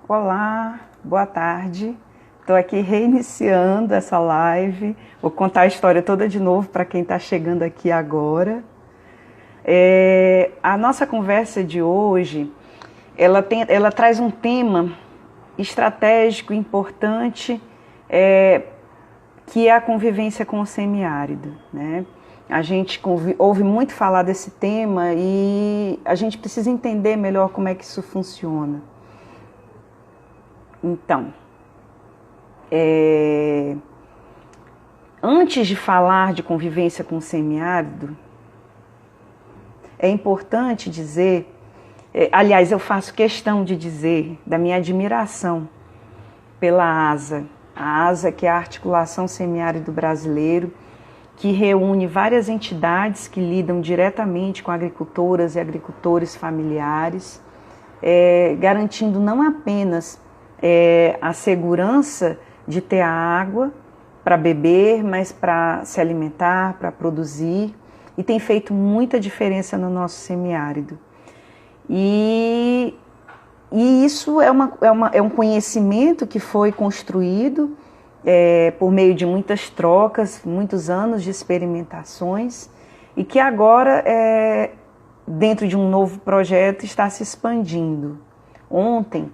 Olá, boa tarde. Estou aqui reiniciando essa live. Vou contar a história toda de novo para quem está chegando aqui agora. A nossa conversa de hoje, ela traz um tema estratégico, importante, que é a convivência com o semiárido, né? A gente ouve muito falar desse tema e a gente precisa entender melhor como é que isso funciona. Então, antes de falar de convivência com o semiárido, é importante dizer, aliás, eu faço questão de dizer da minha admiração pela ASA, a ASA, que é a Articulação Semiárido Brasileiro, que reúne várias entidades que lidam diretamente com agricultoras e agricultores familiares, garantindo não apenas a segurança de ter a água para beber, mas para se alimentar, para produzir, e tem feito muita diferença no nosso semiárido. E isso é um conhecimento que foi construído por meio de muitas trocas, muitos anos de experimentações, e que agora, dentro de um novo projeto, está se expandindo. Ontem,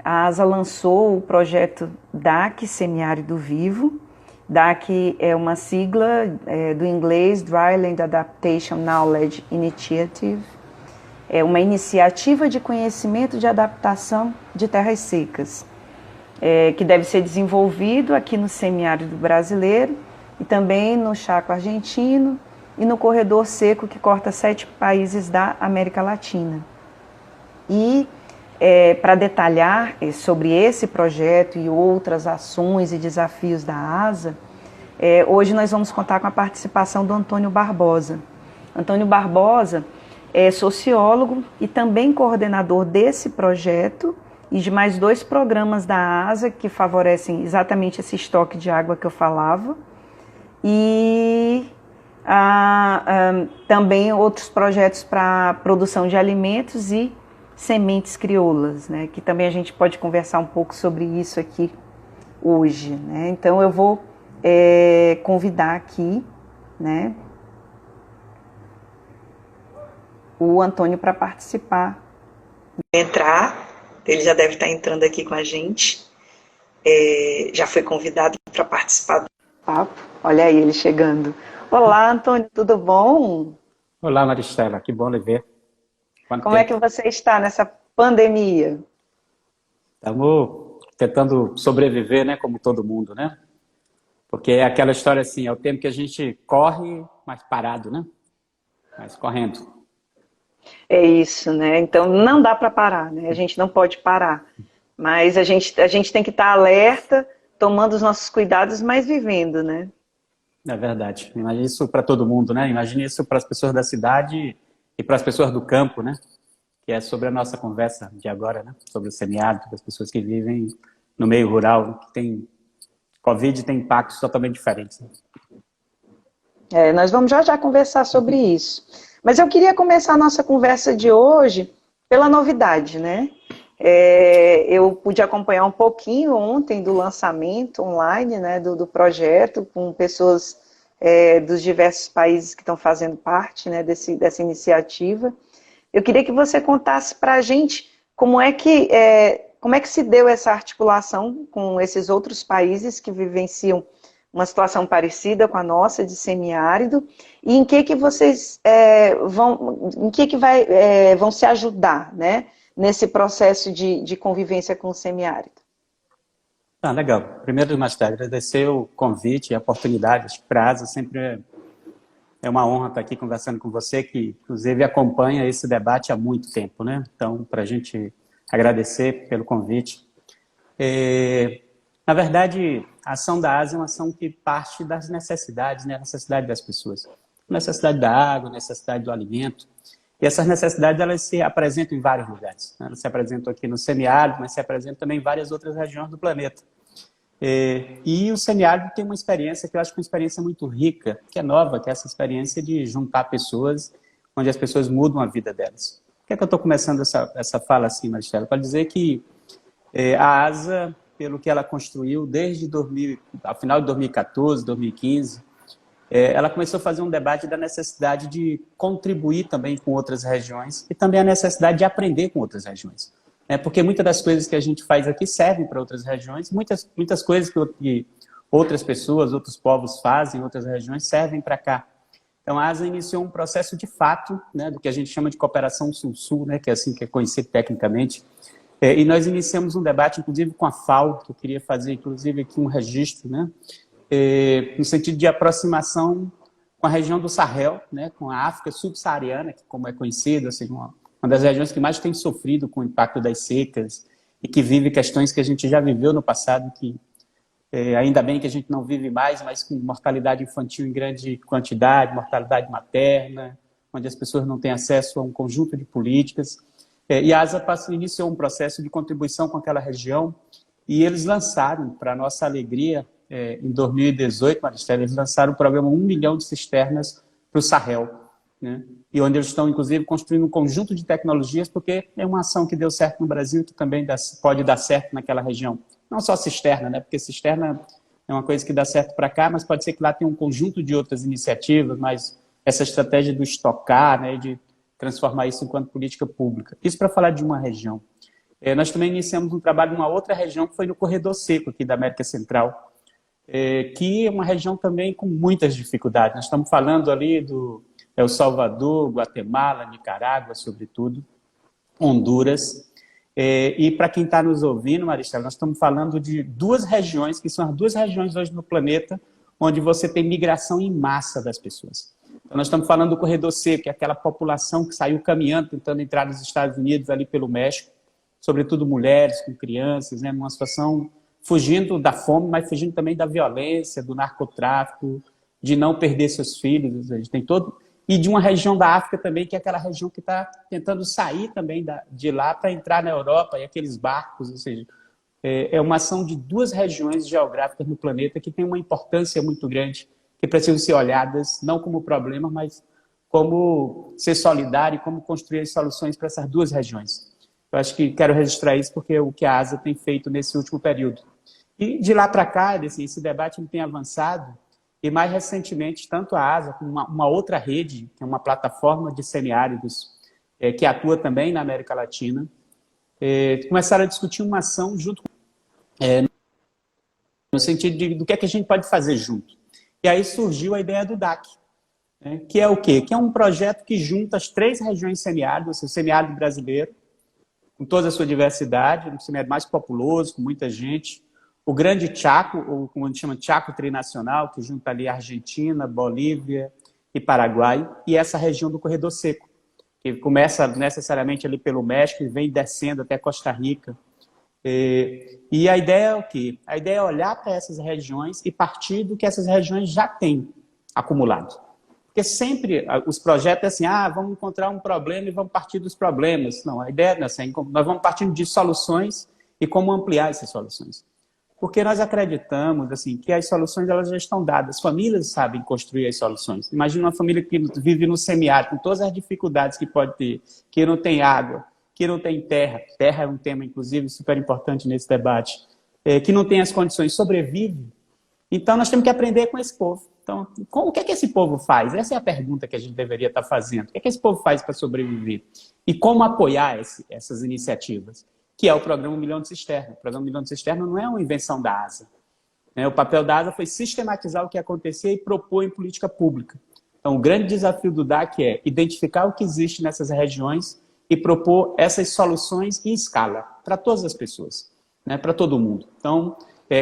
a ASA lançou o projeto DAC, Semiárido Vivo. DAC é uma sigla do inglês, Dryland Adaptation Knowledge Initiative. É uma iniciativa de conhecimento de adaptação de terras secas, que deve ser desenvolvido aqui no semiárido brasileiro e também no Chaco argentino e no corredor seco que corta 7 países da América Latina. E para detalhar sobre esse projeto e outras ações e desafios da ASA, hoje nós vamos contar com a participação do Antônio Barbosa. Antônio Barbosa é sociólogo e também coordenador desse projeto e de mais 2 programas da ASA que favorecem exatamente esse estoque de água que eu falava, e também outros projetos para produção de alimentos e sementes crioulas, né, que também a gente pode conversar um pouco sobre isso aqui hoje, né? Então eu vou convidar aqui, né, o Antônio para participar. Ele já deve estar entrando aqui com a gente, já foi convidado para participar do papo. Olha aí ele chegando. Olá, Antônio, tudo bom? Olá, Maristela, que bom lhe ver. Como é que você está nessa pandemia? Estamos tentando sobreviver, né, como todo mundo, né? Porque é aquela história assim, é o tempo que a gente corre, mas parado, né? Mas correndo. É isso, né? Então não dá para parar, né? A gente não pode parar. Mas a gente tem que estar alerta, tomando os nossos cuidados, mas vivendo, né? É verdade. Imagine isso para todo mundo, né? Imagine isso para as pessoas da cidade e para as pessoas do campo, né? Que é sobre a nossa conversa de agora, né? Sobre o semiárido, das pessoas que vivem no meio rural, que tem Covid tem impactos totalmente diferentes. Né? Nós vamos já conversar sobre isso. Mas eu queria começar a nossa conversa de hoje pela novidade, né? Eu pude acompanhar um pouquinho ontem do lançamento online, né, do projeto, com pessoas dos diversos países que estão fazendo parte, né, dessa iniciativa. Eu queria que você contasse para a gente como é que se deu essa articulação com esses outros países que vivenciam uma situação parecida com a nossa, de semiárido, e em que vocês vão se ajudar, né, nesse processo de convivência com o semiárido. Legal. Primeiro, Maristela, agradecer o convite e a oportunidade. Para a ASA sempre é uma honra estar aqui conversando com você, que inclusive acompanha esse debate há muito tempo, né? Então, para a gente agradecer pelo convite. Na verdade, a ação da ASA é uma ação que parte das necessidades, né? A necessidade das pessoas. A necessidade da água, a necessidade do alimento. E essas necessidades, elas se apresentam em vários lugares. Né? Elas se apresentam aqui no semiárido, mas se apresentam também em várias outras regiões do planeta. E o semiárido tem uma experiência que eu acho que é uma experiência muito rica, que é nova, que é essa experiência de juntar pessoas, onde as pessoas mudam a vida delas. Por que é que eu estou começando essa fala assim, Maristela? Para dizer que A ASA, pelo que ela construiu desde a final de 2014, 2015, ela começou a fazer um debate da necessidade de contribuir também com outras regiões e também a necessidade de aprender com outras regiões. Porque muitas das coisas que a gente faz aqui servem para outras regiões, muitas coisas que outras pessoas, outros povos fazem em outras regiões servem para cá. Então, a ASA iniciou um processo de fato, do que a gente chama de cooperação sul-sul, que é assim que é conhecido tecnicamente, e nós iniciamos um debate, inclusive, com a FAO, que eu queria fazer, inclusive, aqui um registro, no sentido de aproximação com a região do Sahel, com a África subsaariana, que, como é conhecido, assim, uma das regiões que mais tem sofrido com o impacto das secas e que vive questões que a gente já viveu no passado, que ainda bem que a gente não vive mais, mas com mortalidade infantil em grande quantidade, mortalidade materna, onde as pessoas não têm acesso a um conjunto de políticas. E a ASA iniciou um processo de contribuição com aquela região e eles lançaram, para nossa alegria, em 2018, Maristela, eles lançaram o programa 1 milhão de cisternas para o Sahel, e onde eles estão, inclusive, construindo um conjunto de tecnologias, porque é uma ação que deu certo no Brasil e que também pode dar certo naquela região. Não só cisterna, porque cisterna é uma coisa que dá certo para cá, mas pode ser que lá tenha um conjunto de outras iniciativas, mas essa estratégia do estocar, de transformar isso enquanto política pública. Isso para falar de uma região. Nós também iniciamos um trabalho em uma outra região, que foi no Corredor Seco, aqui da América Central, que é uma região também com muitas dificuldades. Nós estamos falando ali do El Salvador, Guatemala, Nicarágua, sobretudo, Honduras. E para quem está nos ouvindo, Maristela, nós estamos falando de duas regiões, que são as duas regiões hoje no planeta, onde você tem migração em massa das pessoas. Então, nós estamos falando do Corredor Seco, que é aquela população que saiu caminhando, tentando entrar nos Estados Unidos, ali pelo México, sobretudo mulheres com crianças, numa situação fugindo da fome, mas fugindo também da violência, do narcotráfico, de não perder seus filhos. A gente tem todo... E de uma região da África também, que é aquela região que está tentando sair também de lá para entrar na Europa, e aqueles barcos, ou seja, é uma ação de duas regiões geográficas no planeta que tem uma importância muito grande, que precisam ser olhadas não como problema, mas como ser solidário e como construir soluções para essas duas regiões. Eu acho que quero registrar isso porque é o que a ASA tem feito nesse último período. E de lá para cá, esse debate tem avançado, e mais recentemente, tanto a ASA como uma outra rede, que é uma plataforma de semiáridos, que atua também na América Latina, começaram a discutir uma ação junto, no sentido do que é que a gente pode fazer junto. E aí surgiu a ideia do DAC, que é o quê? Que é um projeto que junta as três regiões semiáridas, o semiárido brasileiro, com toda a sua diversidade, um semiárido mais populoso, com muita gente, o Grande Chaco, ou como a gente chama Chaco Trinacional, que junta ali Argentina, Bolívia e Paraguai, e essa região do Corredor Seco, que começa necessariamente ali pelo México e vem descendo até Costa Rica. E a ideia é o quê? A ideia é olhar para essas regiões e partir do que essas regiões já têm acumulado. Porque sempre os projetos é assim, vamos encontrar um problema e vamos partir dos problemas. Não, a ideia é assim, nós vamos partindo de soluções e como ampliar essas soluções. Porque nós acreditamos assim, que as soluções elas já estão dadas. As famílias sabem construir as soluções. Imagina uma família que vive no semiárido, com todas as dificuldades que pode ter, que não tem água, que não tem terra. Terra é um tema, inclusive, super importante nesse debate. Que não tem as condições, sobrevive. Então, nós temos que aprender com esse povo. Então, o que é que esse povo faz? Essa é a pergunta que a gente deveria estar fazendo. O que é que esse povo faz para sobreviver? E como apoiar essas iniciativas? Que é o Programa 1 Milhão de Cisterna. O Programa 1 Milhão de Cisterna não é uma invenção da ASA. O papel da ASA foi sistematizar o que acontecia e propor em política pública. Então, o grande desafio do DAC é identificar o que existe nessas regiões e propor essas soluções em escala, para todas as pessoas, para todo mundo. Então,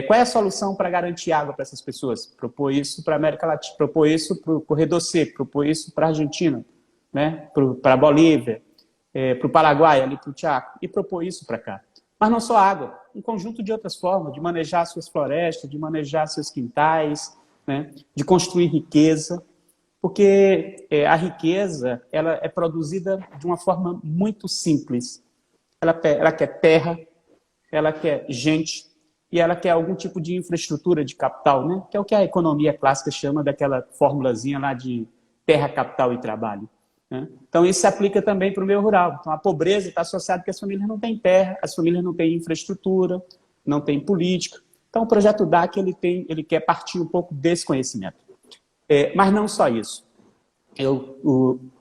qual é a solução para garantir água para essas pessoas? Propor isso para a América Latina, propor isso para o Corredor Seco, propor isso para a Argentina, para a Bolívia, para o Paraguai, ali para o Chaco, e propor isso para cá. Mas não só água, um conjunto de outras formas, de manejar suas florestas, de manejar seus quintais, de construir riqueza, porque a riqueza ela é produzida de uma forma muito simples. Ela quer terra, ela quer gente, e ela quer algum tipo de infraestrutura de capital, que é o que a economia clássica chama daquela formulazinha lá de terra, capital e trabalho. né? Então, isso se aplica também para o meio rural. Então, a pobreza está associada que as famílias não têm terra, as famílias não têm infraestrutura, não têm política. Então, o projeto DAC ele quer partir um pouco desse conhecimento. Mas não só isso.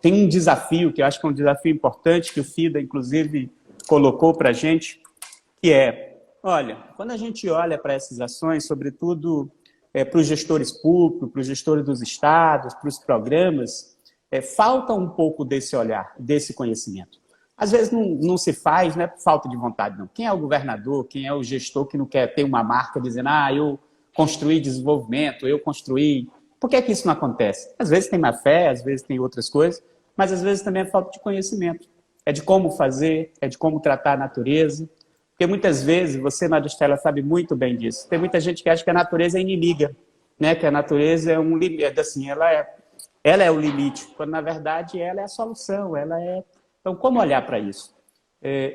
Tem um desafio, que eu acho que é um desafio importante, que o FIDA, inclusive, colocou para a gente, que olha, quando a gente olha para essas ações, sobretudo para os gestores públicos, para os gestores dos estados, para os programas, falta um pouco desse olhar, desse conhecimento. Às vezes não se faz, não é por falta de vontade, não. Quem é o governador, quem é o gestor que não quer ter uma marca dizendo eu construí desenvolvimento, eu construí... Por que isso não acontece? Às vezes tem má fé, às vezes tem outras coisas, mas às vezes também é falta de conhecimento. É de como fazer, é de como tratar a natureza. Porque muitas vezes, você, Maristela, sabe muito bem disso. Tem muita gente que acha que a natureza é inimiga, né? Que a natureza é um limite, assim, ela é o limite, quando na verdade ela é a solução, Então, como olhar para isso?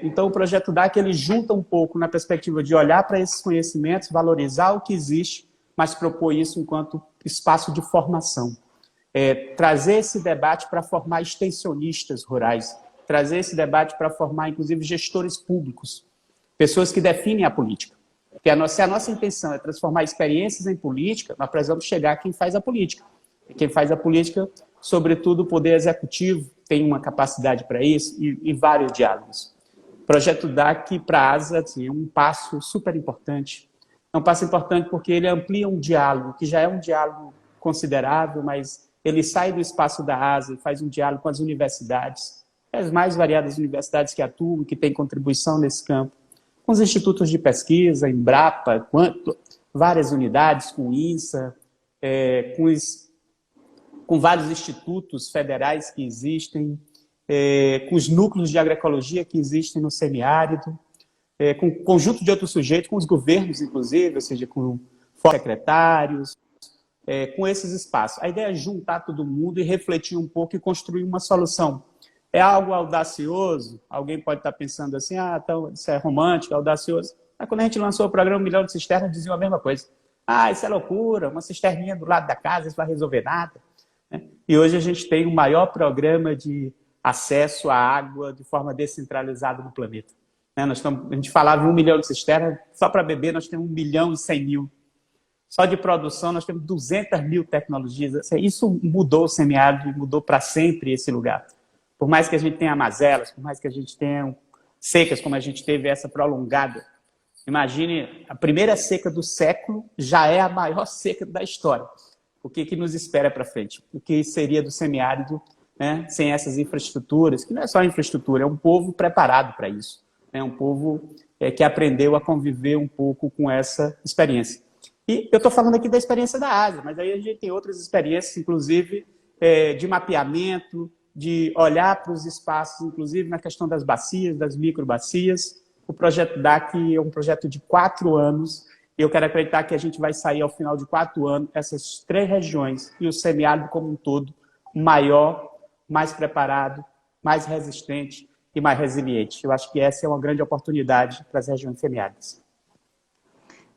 Então, o projeto DAC, ele junta um pouco na perspectiva de olhar para esses conhecimentos, valorizar o que existe, mas propor isso enquanto espaço de formação. Trazer esse debate para formar extensionistas rurais, trazer esse debate para formar, inclusive, gestores públicos, pessoas que definem a política. Porque se a nossa intenção é transformar experiências em política, nós precisamos chegar a quem faz a política. E quem faz a política, sobretudo o poder executivo, tem uma capacidade para isso e vários diálogos. O projeto DAC para a ASA assim, é um passo super importante. É um passo importante porque ele amplia um diálogo, que já é um diálogo considerável, mas ele sai do espaço da ASA e faz um diálogo com as universidades, as mais variadas universidades que atuam, que têm contribuição nesse campo, com os institutos de pesquisa, Embrapa, várias unidades, com o INSA, com vários institutos federais que existem, com os núcleos de agroecologia que existem no semiárido, com um conjunto de outros sujeitos, com os governos, inclusive, ou seja, com secretários, com esses espaços. A ideia é juntar todo mundo e refletir um pouco e construir uma solução. É algo audacioso? Alguém pode estar pensando assim, então, isso é romântico, audacioso. Mas quando a gente lançou o programa 1 milhão de cisternas, diziam a mesma coisa. Isso é loucura, uma cisterninha do lado da casa, isso não vai resolver nada. E hoje a gente tem o maior programa de acesso à água de forma descentralizada no planeta. A gente falava 1 milhão de cisternas, só para beber nós temos 1 milhão e 100 mil. Só de produção nós temos 200 mil tecnologias. Isso mudou o semiárido e mudou para sempre esse lugar. Por mais que a gente tenha mazelas, por mais que a gente tenha secas, como a gente teve essa prolongada. Imagine, a primeira seca do século já é a maior seca da história. O que nos espera para frente? O que seria do semiárido, né, sem essas infraestruturas? Que não é só infraestrutura, é um povo preparado para isso. É um povo que aprendeu a conviver um pouco com essa experiência. E eu estou falando aqui da experiência da Ásia, mas aí a gente tem outras experiências, inclusive de mapeamento, de olhar para os espaços, inclusive na questão das bacias, das microbacias. O projeto DAC é um projeto de 4 anos, e eu quero acreditar que a gente vai sair ao final de 4 anos, essas 3 regiões e o semiárido como um todo, maior, mais preparado, mais resistente e mais resiliente. Eu acho que essa é uma grande oportunidade para as regiões semiáridas.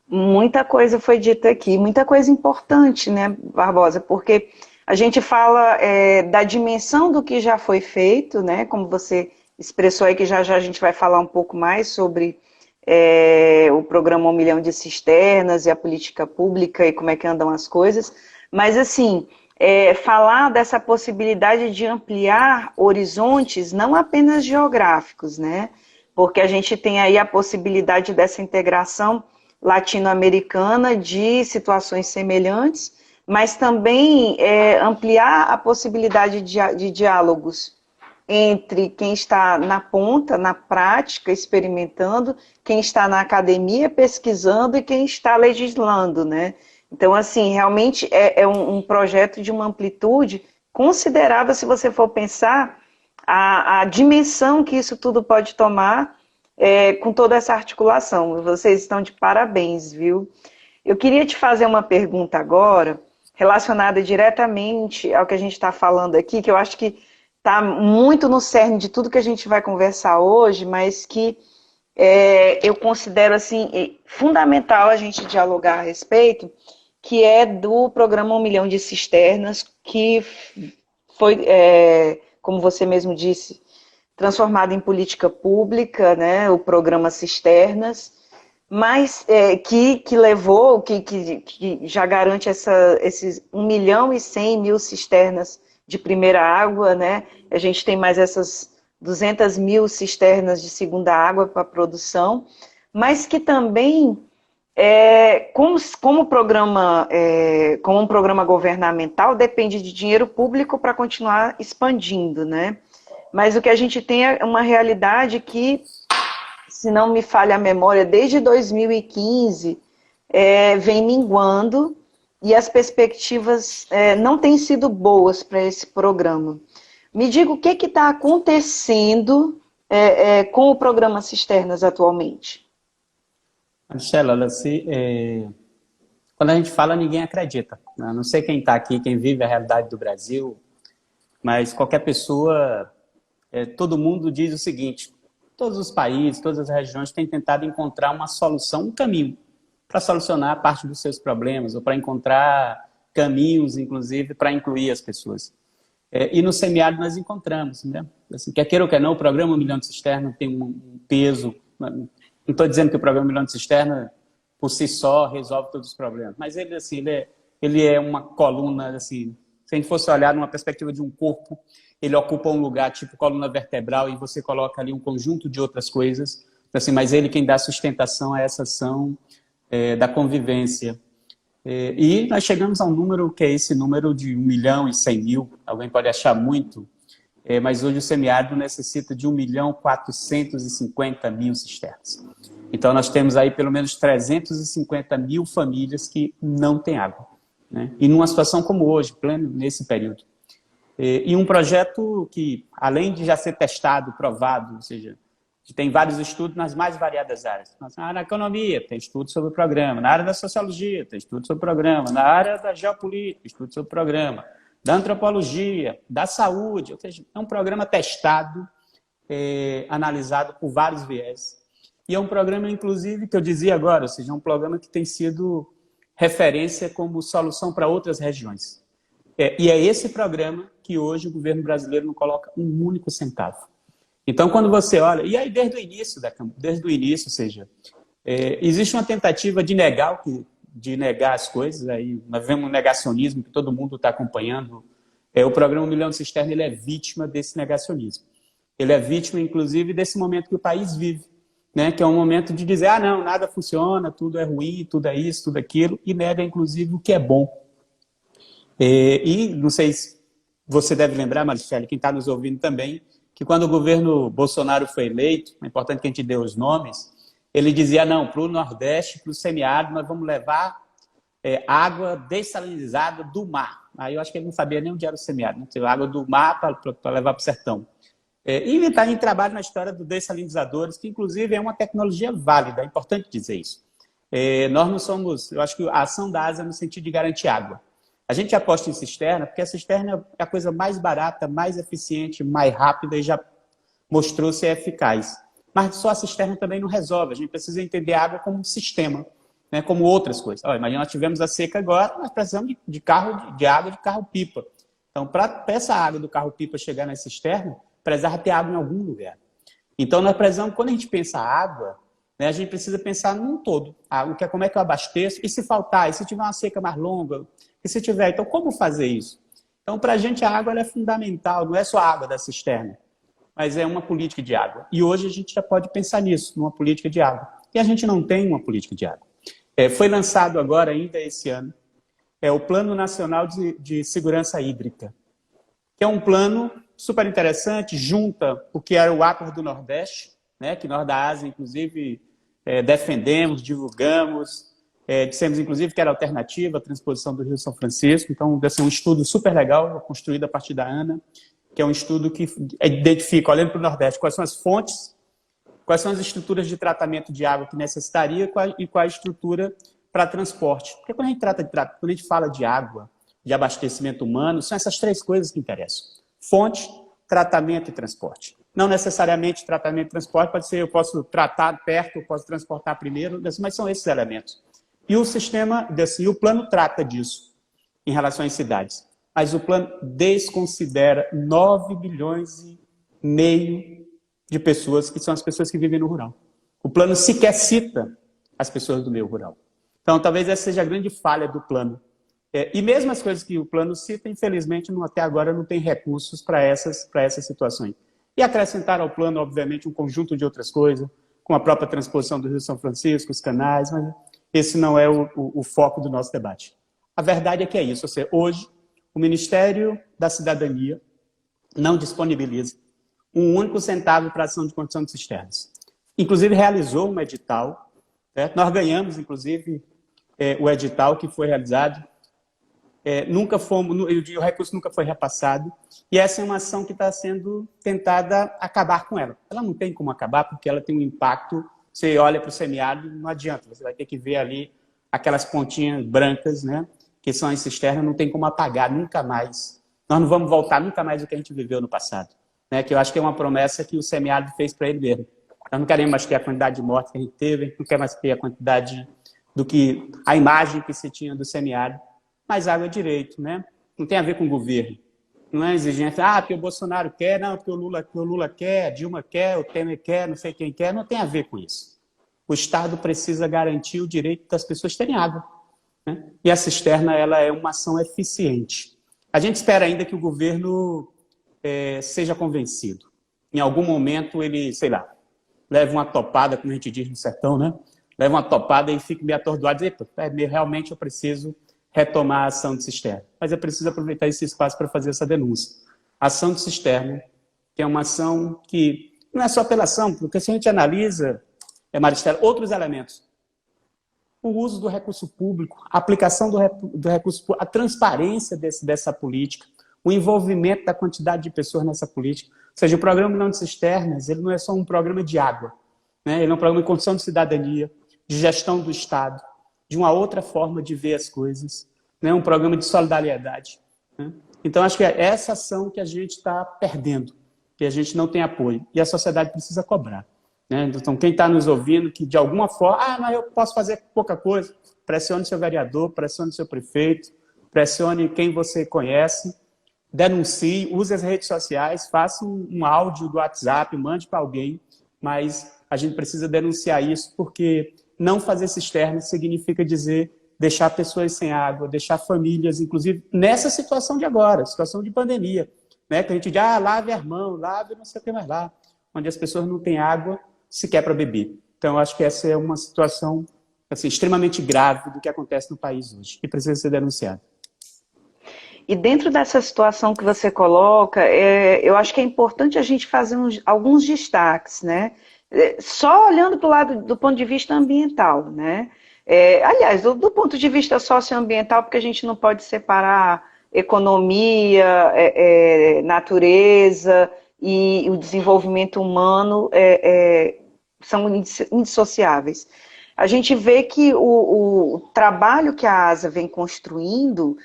Muita coisa foi dita aqui, muita coisa importante, né, Barbosa? Porque a gente fala da dimensão do que já foi feito, né? Como você expressou aí, que já a gente vai falar um pouco mais sobre o programa 1 milhão de cisternas e a política pública e como é que andam as coisas. Mas, assim, falar dessa possibilidade de ampliar horizontes, não apenas geográficos, né? Porque a gente tem aí a possibilidade dessa integração latino-americana de situações semelhantes, mas também ampliar a possibilidade de diálogos entre quem está na ponta, na prática, experimentando, quem está na academia pesquisando e quem está legislando, né? Então, assim, realmente é um projeto de uma amplitude considerável se você for pensar a dimensão que isso tudo pode tomar com toda essa articulação. Vocês estão de parabéns, viu? Eu queria te fazer uma pergunta agora, relacionada diretamente ao que a gente está falando aqui, que eu acho que está muito no cerne de tudo que a gente vai conversar hoje, mas que eu considero assim, fundamental a gente dialogar a respeito, que é do programa 1 milhão de cisternas, que foi como você mesmo disse, transformado em política pública, né, o programa Cisternas, mas que levou, que já garante esses 1.100.000 cisternas de primeira água, né? A gente tem mais essas 200.000 cisternas de segunda água para produção, mas que também, como um programa governamental, depende de dinheiro público para continuar expandindo, né? Mas o que a gente tem é uma realidade que, se não me falha a memória, desde 2015 vem minguando e as perspectivas não têm sido boas para esse programa. Me diga o que está acontecendo com o programa Cisternas atualmente. Marcela, quando a gente fala, ninguém acredita. Né? Não sei quem está aqui, quem vive a realidade do Brasil, mas qualquer pessoa, todo mundo diz o seguinte: todos os países, todas as regiões têm tentado encontrar uma solução, um caminho para solucionar parte dos seus problemas, ou para encontrar caminhos, inclusive, para incluir as pessoas. E no semiárido nós encontramos, né? Assim, quer queira ou quer não, o programa 1 milhão de cisternas tem um peso. Não estou dizendo que o programa 1 milhão de cisternas, por si só, resolve todos os problemas, mas ele, assim, ele é uma coluna, assim, se a gente fosse olhar numa perspectiva de um corpo, ele ocupa um lugar tipo coluna vertebral e você coloca ali um conjunto de outras coisas, assim, mas ele quem dá sustentação a essa ação da convivência. E nós chegamos a um número que é esse número de 1.100.000, alguém pode achar muito, mas hoje o semiárido necessita de 1.450.000 cisternas. Então nós temos aí pelo menos 350.000 famílias que não têm água, né? E numa situação como hoje, pleno nesse período. E um projeto que, além de já ser testado, provado, ou seja, tem vários estudos nas mais variadas áreas. Na área da economia, tem estudo sobre o programa. Na área da sociologia, tem estudo sobre o programa. Na área da geopolítica, estudo sobre o programa. Da antropologia, da saúde. Ou seja, é um programa testado, analisado por vários viés. E é um programa, inclusive, que eu dizia agora, ou seja, é um programa que tem sido referência como solução para outras regiões. E é esse programa que hoje o governo brasileiro não coloca um único centavo. Então, quando você olha... E aí, desde o início, ou seja, existe uma tentativa de negar as coisas. Aí nós vemos um negacionismo que todo mundo está acompanhando. O programa 1 milhão de cisternas, ele é vítima desse negacionismo. Ele é vítima, inclusive, desse momento que o país vive, né? Que é um momento de dizer, não, nada funciona, tudo é ruim, tudo é isso, tudo aquilo, e nega, inclusive, o que é bom. E não sei se você deve lembrar, Maricele, quem está nos ouvindo também, que quando o governo Bolsonaro foi eleito, é importante que a gente dê os nomes, ele dizia, não, para o Nordeste, para o semiárido, nós vamos levar água dessalinizada do mar. Aí eu acho que ele não sabia nem onde era o semiárido, né? Água do mar para levar para o sertão. E está em trabalho na história dos dessalinizadores, que inclusive é uma tecnologia válida, é importante dizer isso. Nós não somos, eu acho que a ação da ASA é no sentido de garantir água. A gente aposta em cisterna, porque a cisterna é a coisa mais barata, mais eficiente, mais rápida e já mostrou ser eficaz. Mas só a cisterna também não resolve. A gente precisa entender a água como um sistema, né, como outras coisas. Imagina, nós tivemos a seca agora, nós precisamos de água de carro-pipa. Então, para essa água do carro-pipa chegar na cisterna, precisava ter água em algum lugar. Então, nós precisamos, quando a gente pensa água, né, a gente precisa pensar num todo. Como é que eu abasteço? E se faltar? E se tiver uma seca mais longa? E se tiver? Então, como fazer isso? Então, para a gente, a água ela é fundamental. Não é só a água da cisterna, mas é uma política de água. E hoje a gente já pode pensar nisso, numa política de água. E a gente não tem uma política de água. Foi lançado agora, ainda esse ano, o Plano Nacional de Segurança Hídrica, que é um plano super interessante, junta o que era o Acordo do Nordeste, né, que nós da ASA, inclusive, defendemos, divulgamos, dissemos, inclusive, que era alternativa à transposição do Rio São Francisco. Então, deve ser um estudo super legal, construído a partir da ANA, que é um estudo que identifica, olhando para o Nordeste, quais são as fontes, quais são as estruturas de tratamento de água que necessitaria e qual a estrutura para transporte. Porque quando a gente fala de água, de abastecimento humano, são essas três coisas que interessam. Fonte, tratamento e transporte. Não necessariamente tratamento e transporte, pode ser eu posso tratar perto, eu posso transportar primeiro, mas são esses elementos. E o sistema, o plano trata disso em relação às cidades. mas o plano desconsidera 9,5 bilhões de pessoas, que são as pessoas que vivem no rural. O plano sequer cita as pessoas do meio rural. Então, talvez essa seja a grande falha do plano. E mesmo as coisas que o plano cita, infelizmente, até agora não tem recursos para essas situações. E acrescentar ao plano, obviamente, um conjunto de outras coisas, com a própria transposição do Rio São Francisco, os canais, mas esse não é o foco do nosso debate. A verdade é que é isso. Ou seja, hoje, o Ministério da Cidadania não disponibiliza um único centavo para a ação de construção de cisternas. Inclusive, realizou um edital, certo? Nós ganhamos, inclusive, o edital que foi realizado. O recurso nunca foi repassado, e essa é uma ação que está sendo tentada acabar com ela. Ela não tem como acabar, porque ela tem um impacto. Você olha para o semiárido, não adianta, você vai ter que ver ali aquelas pontinhas brancas, né, que são as cisternas, não tem como apagar nunca mais. Nós não vamos voltar nunca mais do que a gente viveu no passado, né, que eu acho que é uma promessa que o semiárido fez para ele mesmo. Nós não queremos mais ter a quantidade de mortes que a gente teve, a gente não quer mais ter a quantidade a imagem que se tinha do semiárido. Mas água é direito, né? Não tem a ver com o governo. Não é exigência, porque o Bolsonaro quer, não, porque o Lula quer, a Dilma quer, o Temer quer, não sei quem quer. Não tem a ver com isso. O Estado precisa garantir o direito das pessoas terem água, né? E a cisterna, ela é uma ação eficiente. A gente espera ainda que o governo seja convencido. Em algum momento ele, sei lá, leva uma topada, como a gente diz no sertão, né? Leva uma topada e fica meio atordoado e diz, realmente eu preciso retomar a ação de cisterna. Mas é preciso aproveitar esse espaço para fazer essa denúncia. A ação de cisterna, que é uma ação que não é só pela ação, porque se a gente analisa, Maristela, outros elementos, o uso do recurso público, a aplicação do recurso público, a transparência dessa política, o envolvimento da quantidade de pessoas nessa política. Ou seja, o programa Não de Cisternas, ele não é só um programa de água, né? Ele é um programa de construção de cidadania, de gestão do Estado, de uma outra forma de ver as coisas, né? Um programa de solidariedade, né? Então, acho que é essa ação que a gente está perdendo, que a gente não tem apoio, e a sociedade precisa cobrar, né? Então, quem está nos ouvindo, que de alguma forma, mas eu posso fazer pouca coisa, pressione seu vereador, pressione seu prefeito, pressione quem você conhece, denuncie, use as redes sociais, faça um áudio do WhatsApp, mande para alguém, mas a gente precisa denunciar isso, porque não fazer cisterna significa deixar pessoas sem água, deixar famílias, inclusive, nessa situação de agora, situação de pandemia, né? Que a gente diz, lave as mãos, lave não sei o que mais lá, onde as pessoas não têm água sequer para beber. Então, eu acho que essa é uma situação assim, extremamente grave do que acontece no país hoje, e precisa ser denunciada. E dentro dessa situação que você coloca, eu acho que é importante a gente fazer alguns destaques, né? Só olhando para o lado do ponto de vista ambiental, né? Aliás, do ponto de vista socioambiental, porque a gente não pode separar economia, natureza e o desenvolvimento humano são indissociáveis. A gente vê que o trabalho que a ASA vem construindo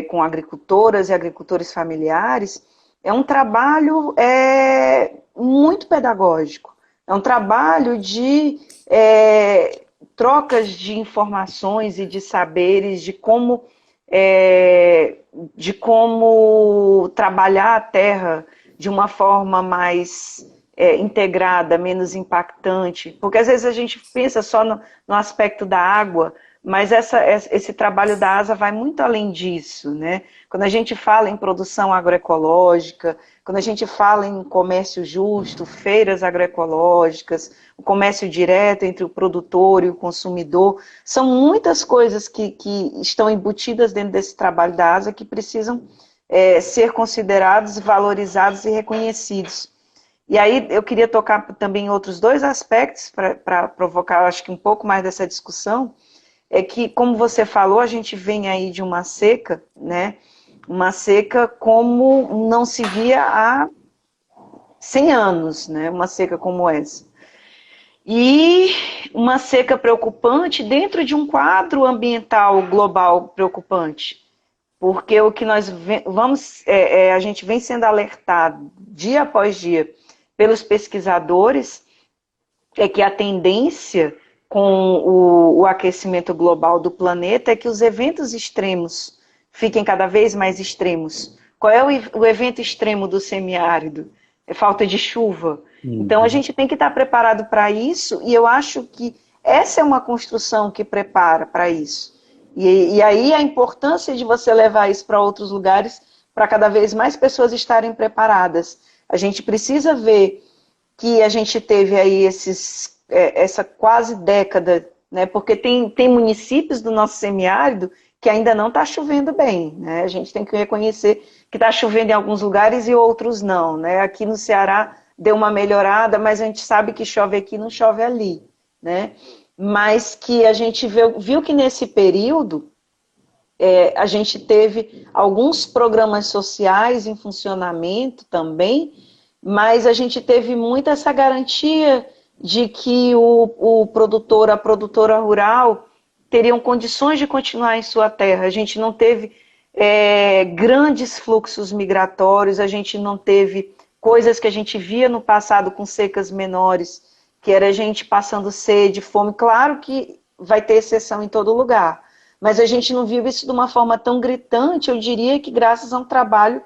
com agricultoras e agricultores familiares é um trabalho muito pedagógico. É um trabalho de trocas de informações e de saberes, de como trabalhar a terra de uma forma mais integrada, menos impactante. Porque às vezes a gente pensa só no aspecto da água, mas esse trabalho da ASA vai muito além disso, né? Quando a gente fala em produção agroecológica, quando a gente fala em comércio justo, feiras agroecológicas, o comércio direto entre o produtor e o consumidor, são muitas coisas que estão embutidas dentro desse trabalho da ASA que precisam ser considerados, valorizados e reconhecidos. E aí eu queria tocar também em outros dois aspectos para provocar, acho que um pouco mais dessa discussão, é que, como você falou, a gente vem aí de uma seca, né? Uma seca como não se via há 100 anos, né? Uma seca como essa. E uma seca preocupante dentro de um quadro ambiental global preocupante. Porque o que nós a gente vem sendo alertado dia após dia pelos pesquisadores é que a tendência com o aquecimento global do planeta é que os eventos extremos fiquem cada vez mais extremos. Qual é o evento extremo do semiárido? É falta de chuva. Então a gente tem que estar preparado para isso, e eu acho que essa é uma construção que prepara para isso. E aí a importância de você levar isso para outros lugares, para cada vez mais pessoas estarem preparadas. A gente precisa ver que a gente teve aí essa quase década, né? Porque tem municípios do nosso semiárido que ainda não está chovendo bem, né? A gente tem que reconhecer que está chovendo em alguns lugares e outros não, né? Aqui no Ceará deu uma melhorada, mas a gente sabe que chove aqui, não chove ali, né? Mas que a gente viu que nesse período a gente teve alguns programas sociais em funcionamento também, mas a gente teve muito essa garantia de que o produtor, a produtora rural, teriam condições de continuar em sua terra. A gente não teve grandes fluxos migratórios, a gente não teve coisas que a gente via no passado com secas menores, que era a gente passando sede, fome. Claro que vai ter exceção em todo lugar, mas a gente não viu isso de uma forma tão gritante, eu diria que graças a um trabalho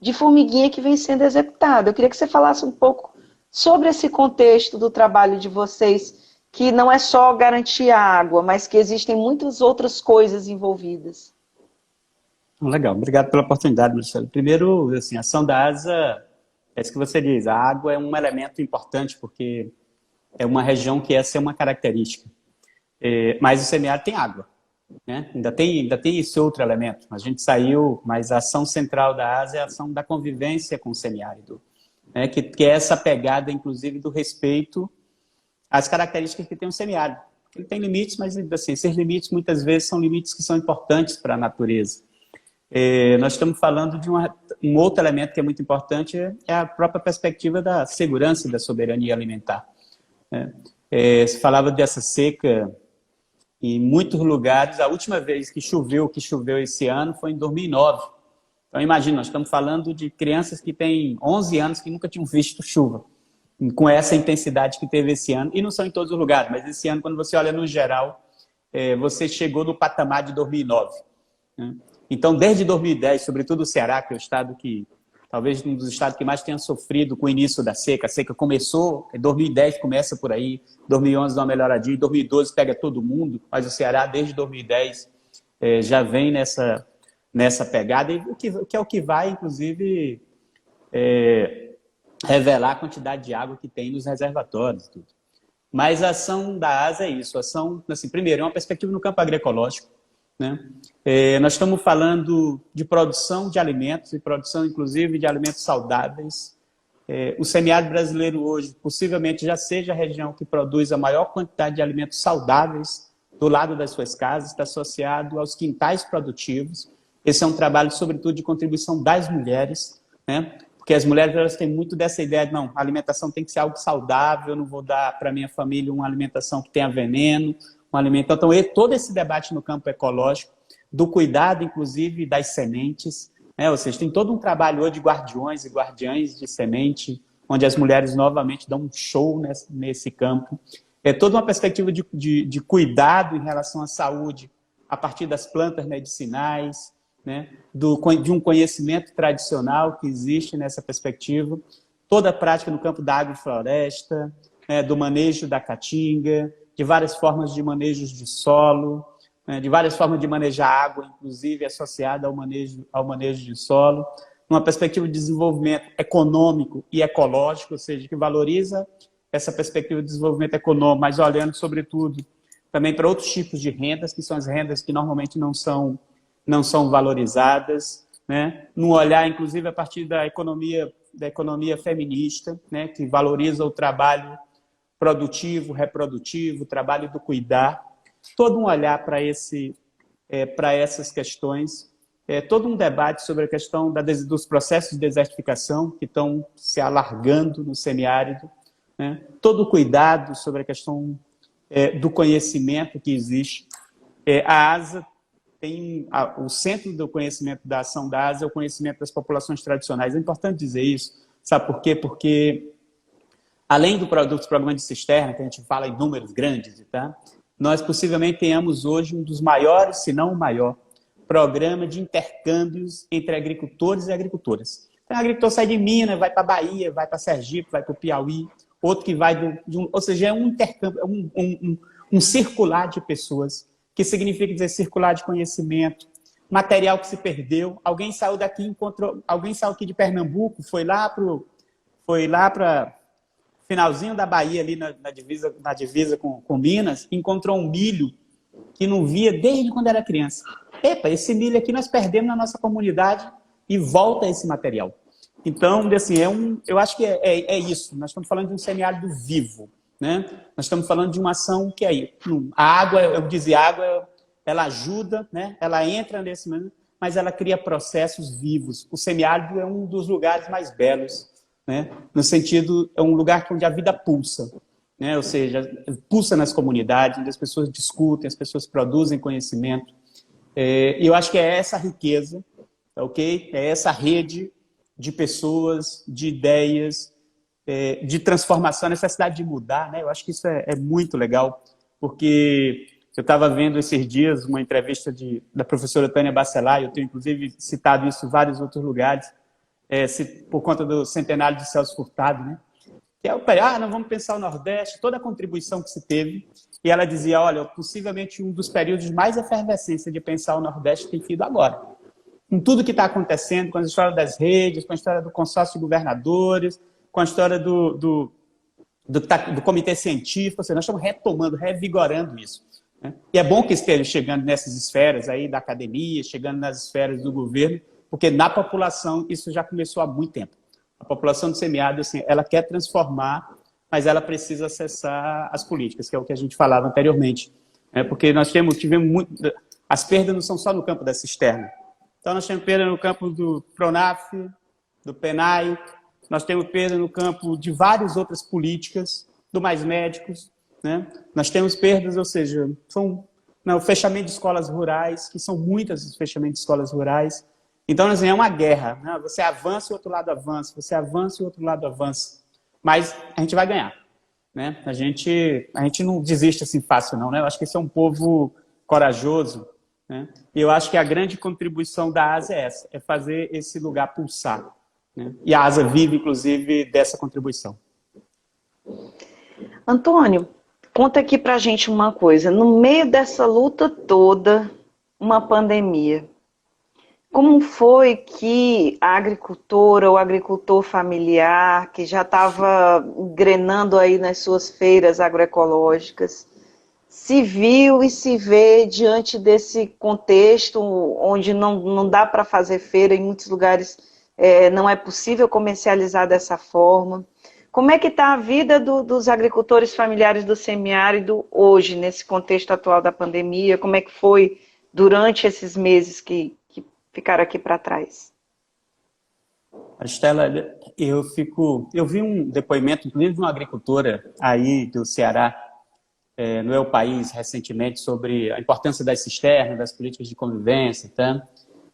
de formiguinha que vem sendo executado. Eu queria que você falasse um pouco sobre esse contexto do trabalho de vocês, que não é só garantir a água, mas que existem muitas outras coisas envolvidas. Legal, obrigado pela oportunidade, Marcelo. Primeiro, assim, a ação da ASA, é isso que você diz, a água é um elemento importante, porque é uma região que essa é uma característica. Mas o semiárido tem água, né? Ainda tem esse outro elemento. A gente saiu, mas a ação central da ASA é a ação da convivência com o semiárido, né? Que é essa pegada, inclusive, do respeito às características que tem o semiárido. Ele tem limites, mas assim, esses limites muitas vezes são limites que são importantes para a natureza. Nós estamos falando de um outro elemento que é muito importante, é a própria perspectiva da segurança e da soberania alimentar. Se falava dessa seca em muitos lugares. A última vez que choveu esse ano foi em 2009. Então imagina, nós estamos falando de crianças que têm 11 anos que nunca tinham visto chuva, com essa intensidade que teve esse ano, e não são em todos os lugares, mas esse ano, quando você olha no geral, você chegou no patamar de 2009, né? Então, desde 2010, sobretudo o Ceará, que é o estado que, talvez um dos estados que mais tenha sofrido com o início da seca. A seca começou, em 2010 começa por aí, 2011 dá uma melhoradinha, 2012 pega todo mundo, mas o Ceará, desde 2010, já vem nessa pegada, e que é o que vai, inclusive, revelar a quantidade de água que tem nos reservatórios. Tudo. Mas a ação da ASA é isso. A ação, assim, primeiro, é uma perspectiva no campo agroecológico, né? Nós estamos falando de produção de alimentos e produção, inclusive, de alimentos saudáveis. O semiárido brasileiro hoje, possivelmente, já seja a região que produz a maior quantidade de alimentos saudáveis do lado das suas casas, está associado aos quintais produtivos. Esse é um trabalho, sobretudo, de contribuição das mulheres, né? Porque as mulheres, elas têm muito dessa ideia de, não, a alimentação tem que ser algo saudável, eu não vou dar para minha família uma alimentação que tenha veneno, um alimento. Então, todo esse debate no campo ecológico, do cuidado, inclusive, das sementes, né? Ou seja, tem todo um trabalho hoje de guardiões e guardiães de semente, onde as mulheres novamente dão um show nesse campo. É toda uma perspectiva de cuidado em relação à saúde, a partir das plantas medicinais, né? De um conhecimento tradicional que existe nessa perspectiva, toda a prática no campo da agrofloresta, né? Do manejo da caatinga, de várias formas de manejos de solo, né? De várias formas de manejar água, inclusive associada ao manejo de solo, numa perspectiva de desenvolvimento econômico e ecológico, ou seja, que valoriza essa perspectiva de desenvolvimento econômico, mas olhando, sobretudo, também para outros tipos de rendas, que são as rendas que normalmente não são valorizadas, né? Num olhar, inclusive, a partir da economia feminista, né? Que valoriza o trabalho produtivo, reprodutivo, o trabalho do cuidar, todo um olhar para essas questões, todo um debate sobre a questão dos processos de desertificação que estão se alargando no semiárido, né? Todo o cuidado sobre a questão do conhecimento que existe. A ASA tem o centro do conhecimento da ação da ASA é o conhecimento das populações tradicionais. É importante dizer isso, sabe por quê? Porque, além dos programas de cisterna, que a gente fala em números grandes, tá? Nós possivelmente tenhamos hoje um dos maiores, se não o maior, programa de intercâmbios entre agricultores e agricultoras. Então, o agricultor sai de Minas, vai para a Bahia, vai para Sergipe, vai para o Piauí, outro que vai ou seja, é um intercâmbio, um circular de pessoas, que significa dizer circular de conhecimento, material que se perdeu. Alguém saiu daqui, alguém saiu aqui de Pernambuco, foi lá para finalzinho da Bahia, ali na divisa com Minas, encontrou um milho que não via desde quando era criança. Epa, esse milho aqui nós perdemos na nossa comunidade e volta esse material. Então, assim, eu acho que é isso. Nós estamos falando de um semiárido vivo, né? Nós estamos falando de uma ação que é a água, eu dizia, a água, ela ajuda, né? Ela entra nesse momento, mas ela cria processos vivos. O semiárido é um dos lugares mais belos, né? No sentido, é um lugar onde a vida pulsa, né? Ou seja, pulsa nas comunidades, onde as pessoas discutem, as pessoas produzem conhecimento. E eu acho que é essa riqueza, ok? É essa rede de pessoas, de ideias, de transformação, a necessidade de mudar, né? Eu acho que isso é muito legal, porque eu estava vendo esses dias uma entrevista da professora Tânia Bacelar, eu tenho inclusive citado isso em vários outros lugares, por conta do centenário de Celso Furtado, né? Que nós vamos pensar o Nordeste, toda a contribuição que se teve, e ela dizia, olha, possivelmente um dos períodos mais efervescentes de pensar o Nordeste tem sido agora. Com tudo que está acontecendo, com a história das redes, com a história do consórcio de governadores, com a história do comitê científico, ou seja, nós estamos retomando, revigorando isso, né? E é bom que esteja chegando nessas esferas aí da academia, chegando nas esferas do governo, porque na população isso já começou há muito tempo. A população do semiárido, assim, ela quer transformar, mas ela precisa acessar as políticas, que é o que a gente falava anteriormente, né? Porque nós tivemos muito... As perdas não são só no campo da cisterna. Então, nós temos perda no campo do Pronaf, do PENAI, nós temos perda no campo de várias outras políticas, do Mais Médicos, né? Nós temos perdas, ou seja, o fechamento de escolas rurais, que são muitas os fechamentos de escolas rurais. Então, assim, é uma guerra, né? Você avança e o outro lado avança, você avança e o outro lado avança. Mas a gente vai ganhar, né? A gente não desiste assim fácil, não, né? Eu acho que esse é um povo corajoso, né? E eu acho que a grande contribuição da ASA é essa, é fazer esse lugar pulsar, né? E a ASA vive, inclusive, dessa contribuição. Antônio, conta aqui pra gente uma coisa. No meio dessa luta toda, uma pandemia, como foi que a agricultora ou agricultor familiar, que já estava engrenando aí nas suas feiras agroecológicas, se viu e se vê diante desse contexto onde não dá para fazer feira, em muitos lugares não é possível comercializar dessa forma? Como é que está a vida dos agricultores familiares do semiárido hoje, nesse contexto atual da pandemia? Como é que foi durante esses meses que ficaram aqui para trás? Estela, eu vi um depoimento, inclusive de uma agricultora aí do Ceará, no El País, recentemente, sobre a importância das cisternas, das políticas de convivência, tá?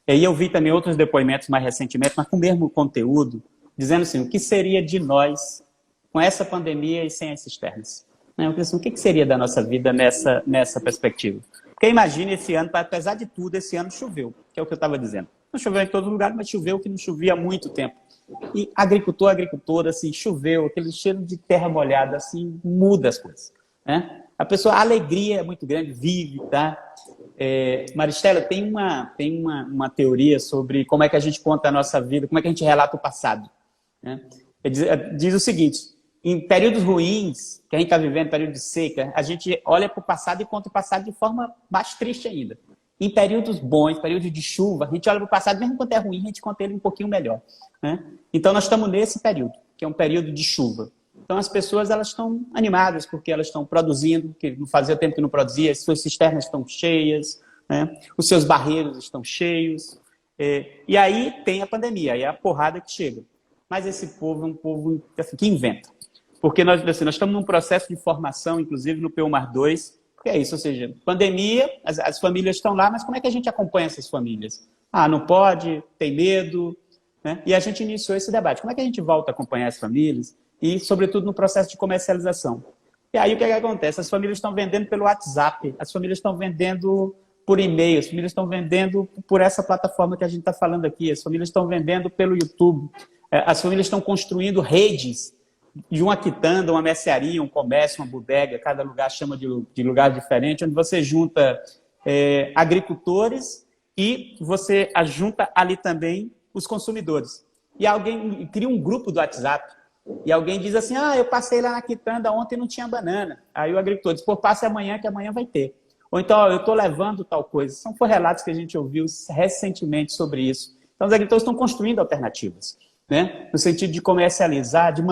E aí eu vi também outros depoimentos mais recentemente, mas com o mesmo conteúdo, dizendo assim, o que seria de nós com essa pandemia e sem as cisternas? Eu pensei assim, o que seria da nossa vida nessa perspectiva? Porque imagine esse ano, apesar de tudo, esse ano choveu, que é o que eu estava dizendo. Não choveu em todo lugar, mas choveu que não chovia há muito tempo. E agricultora, assim, choveu, aquele cheiro de terra molhada, assim, muda as coisas, né? A alegria é muito grande, vive, tá? Maristela, tem uma teoria sobre como é que a gente conta a nossa vida, como é que a gente relata o passado, né? Diz o seguinte, em períodos ruins, que a gente está vivendo, período de seca, a gente olha para o passado e conta o passado de forma mais triste ainda. Em períodos bons, períodos de chuva, a gente olha para o passado, mesmo quando é ruim, a gente conta ele um pouquinho melhor, né? Então, nós estamos nesse período, que é um período de chuva. Então, as pessoas elas estão animadas, porque elas estão produzindo, que não fazia tempo que não produzia, as suas cisternas estão cheias, né? Os seus barreiros estão cheios. E aí tem a pandemia, aí é a porrada que chega. Mas esse povo é um povo assim, que inventa. Porque nós estamos num processo de formação, inclusive no PUMAR2, que é isso, ou seja, pandemia, as famílias estão lá, mas como é que a gente acompanha essas famílias? Não pode, tem medo, né? E a gente iniciou esse debate. Como é que a gente volta a acompanhar as famílias? E, sobretudo, no processo de comercialização. E aí, o que acontece? As famílias estão vendendo pelo WhatsApp, as famílias estão vendendo por e-mail, as famílias estão vendendo por essa plataforma que a gente está falando aqui, as famílias estão vendendo pelo YouTube, as famílias estão construindo redes de uma quitanda, uma mercearia, um comércio, uma bodega, cada lugar chama de lugar diferente, onde você junta agricultores e você junta ali também os consumidores. E alguém cria um grupo do WhatsApp, e alguém diz assim, eu passei lá na quitanda ontem e não tinha banana. Aí o agricultor diz, pô, passe amanhã que amanhã vai ter. Ou então, eu estou levando tal coisa. São relatos que a gente ouviu recentemente sobre isso. Então, os agricultores estão construindo alternativas, né? No sentido de comercializar, de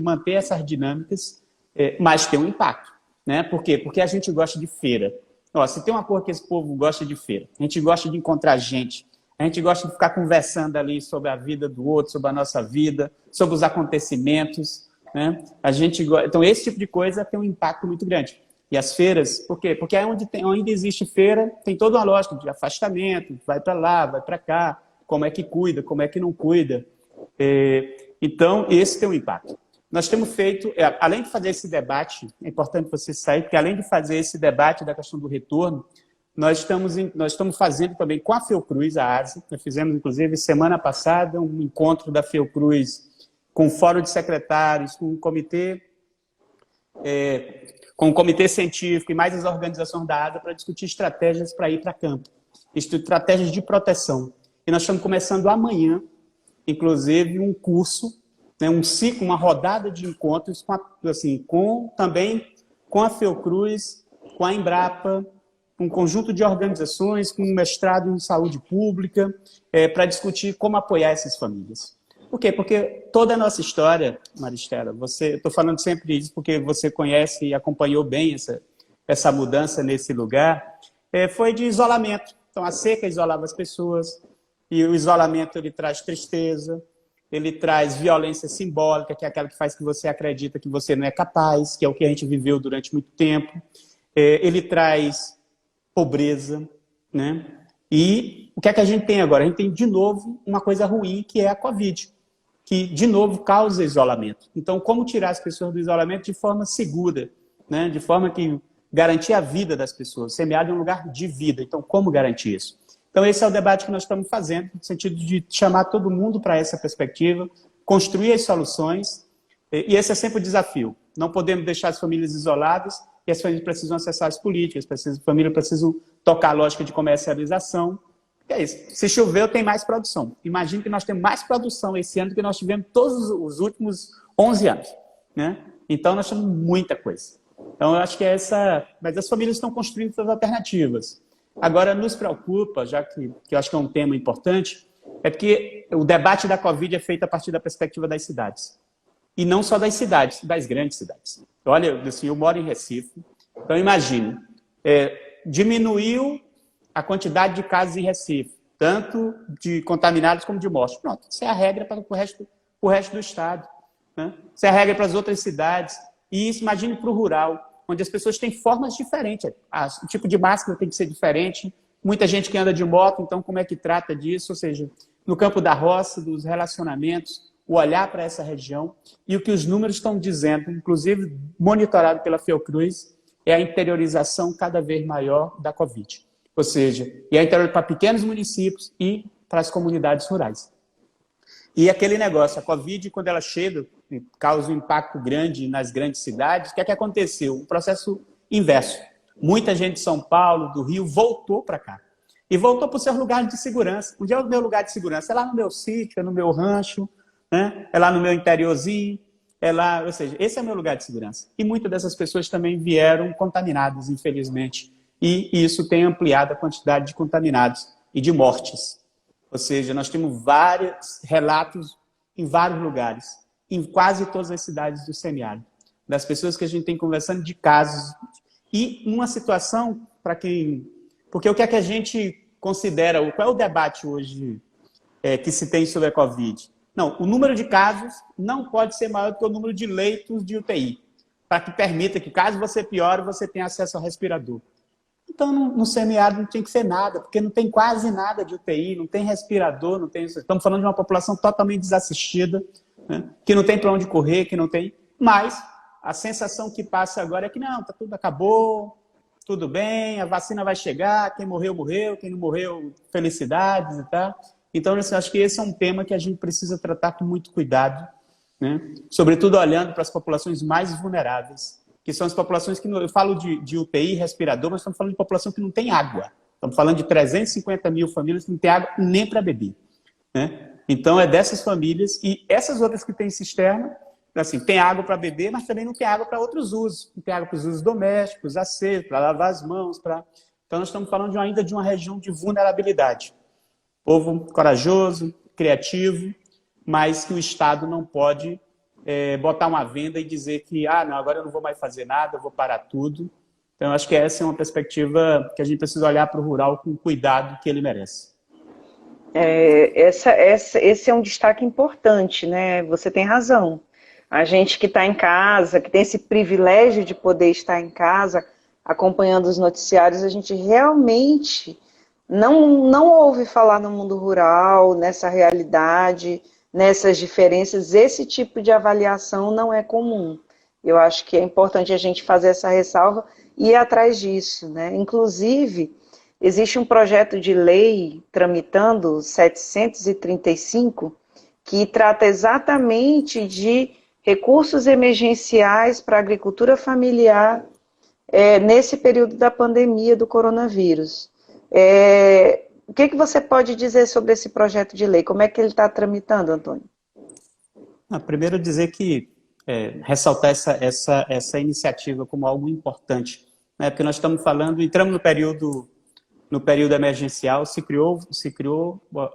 manter essas dinâmicas, mas ter um impacto, né? Por quê? Porque a gente gosta de feira. Se tem uma coisa que esse povo gosta de feira, a gente gosta de encontrar gente, a gente gosta de ficar conversando ali sobre a vida do outro, sobre a nossa vida, sobre os acontecimentos, né? Então, esse tipo de coisa tem um impacto muito grande. E as feiras, por quê? Porque onde existe feira, tem toda uma lógica de afastamento, vai para lá, vai para cá, como é que cuida, como é que não cuida. Então, esse tem um impacto. Nós temos feito, além de fazer esse debate, é importante você sair, porque além de fazer esse debate da questão do retorno, nós estamos fazendo também com a Fiocruz, a ASE, nós fizemos, inclusive, semana passada, um encontro da Fiocruz com o Fórum de Secretários, com o comitê científico e mais as organizações da ASA para discutir estratégias para ir para campo, estratégias de proteção. E nós estamos começando amanhã, inclusive, um curso, né, um ciclo, uma rodada de encontros também com a Fiocruz, com a Embrapa, um conjunto de organizações, com um mestrado em saúde pública, para discutir como apoiar essas famílias. Por quê? Porque toda a nossa história, Maristela, estou falando sempre isso porque você conhece e acompanhou bem essa mudança nesse lugar, foi de isolamento. Então, a seca isolava as pessoas, e o isolamento ele traz tristeza, ele traz violência simbólica, que é aquela que faz que você acredita que você não é capaz, que é o que a gente viveu durante muito tempo. Ele traz pobreza, né? E o que é que a gente tem agora? A gente tem, de novo, uma coisa ruim, que é a Covid, que, de novo, causa isolamento. Então, como tirar as pessoas do isolamento de forma segura, né? De forma que garantir a vida das pessoas. Semeado é um lugar de vida. Então, como garantir isso? Então, esse é o debate que nós estamos fazendo, no sentido de chamar todo mundo para essa perspectiva, construir as soluções, e esse é sempre o desafio. Não podemos deixar as famílias isoladas, e as famílias precisam acessar as políticas, as famílias precisam tocar a lógica de comercialização. E é isso. Se choveu, tem mais produção. Imagine que nós temos mais produção esse ano do que nós tivemos todos os últimos 11 anos. Né? Então, nós temos muita coisa. Então, eu acho que mas as famílias estão construindo essas alternativas. Agora, nos preocupa, já que eu acho que é um tema importante, é porque o debate da Covid é feito a partir da perspectiva das cidades. E não só das cidades, das grandes cidades. Olha, assim, eu moro em Recife, então imagine, diminuiu a quantidade de casos em Recife, tanto de contaminados como de mortos. Pronto, isso é a regra para o resto do estado. Né? Isso é a regra para as outras cidades. E isso, imagine para o rural, onde as pessoas têm formas diferentes. O tipo de máscara tem que ser diferente. Muita gente que anda de moto, então como é que trata disso? Ou seja, no campo da roça, dos relacionamentos, o olhar para essa região. E o que os números estão dizendo, inclusive monitorado pela Fiocruz, é a interiorização cada vez maior da Covid. Ou seja, e a interior para pequenos municípios e para as comunidades rurais. E aquele negócio, a Covid, quando ela chega, causa um impacto grande nas grandes cidades, o que é que aconteceu? Um processo inverso. Muita gente de São Paulo, do Rio, voltou para cá. E voltou para os seus lugares de segurança. Onde é o meu lugar de segurança? É lá no meu sítio, é no meu rancho, né? É lá no meu interiorzinho, ou seja, esse é o meu lugar de segurança. E muitas dessas pessoas também vieram contaminadas, infelizmente. E isso tem ampliado a quantidade de contaminados e de mortes. Ou seja, nós temos vários relatos em vários lugares, em quase todas as cidades do semiárido, das pessoas que a gente tem conversando de casos. E uma situação para quem... Porque o que é que a gente considera, qual é o debate hoje que se tem sobre a Covid? Não, o número de casos não pode ser maior do que o número de leitos de UTI, para que permita que, caso você piore, você tenha acesso ao respirador. Então, no semiárido não tinha que ser nada, porque não tem quase nada de UTI, não tem respirador, não tem... Estamos falando de uma população totalmente desassistida, né? Que não tem para onde correr, que não tem... Mas a sensação que passa agora é que não, tudo acabou, tudo bem, a vacina vai chegar, quem morreu, morreu, quem não morreu, felicidades e tal. Então, eu acho que esse é um tema que a gente precisa tratar com muito cuidado, né? Sobretudo olhando para as populações mais vulneráveis, que são as populações que, eu falo de UTI, respirador, mas estamos falando de população que não tem água. Estamos falando de 350 mil famílias que não têm água nem para beber, né? Então, é dessas famílias e essas outras que têm cisterna, assim, tem água para beber, mas também não tem água para outros usos. Não tem água para os usos domésticos, acesso, para lavar as mãos. Então, nós estamos falando ainda de uma região de vulnerabilidade. Povo corajoso, criativo, mas que o Estado não pode botar uma venda e dizer que não, agora eu não vou mais fazer nada, eu vou parar tudo. Então, eu acho que essa é uma perspectiva que a gente precisa olhar para o rural com o cuidado que ele merece. Esse é um destaque importante, né? Você tem razão. A gente que está em casa, que tem esse privilégio de poder estar em casa, acompanhando os noticiários, a gente realmente não ouve falar no mundo rural, nessa realidade, nessas diferenças. Esse tipo de avaliação não é comum. Eu acho que é importante a gente fazer essa ressalva e ir atrás disso, né? Inclusive, existe um projeto de lei tramitando, 735, que trata exatamente de recursos emergenciais para a agricultura familiar nesse período da pandemia do coronavírus. O que você pode dizer sobre esse projeto de lei? Como é que ele está tramitando, Antônio? Primeiro dizer que ressaltar essa iniciativa como algo importante, né? Porque nós estamos falando, entramos no período emergencial, se criou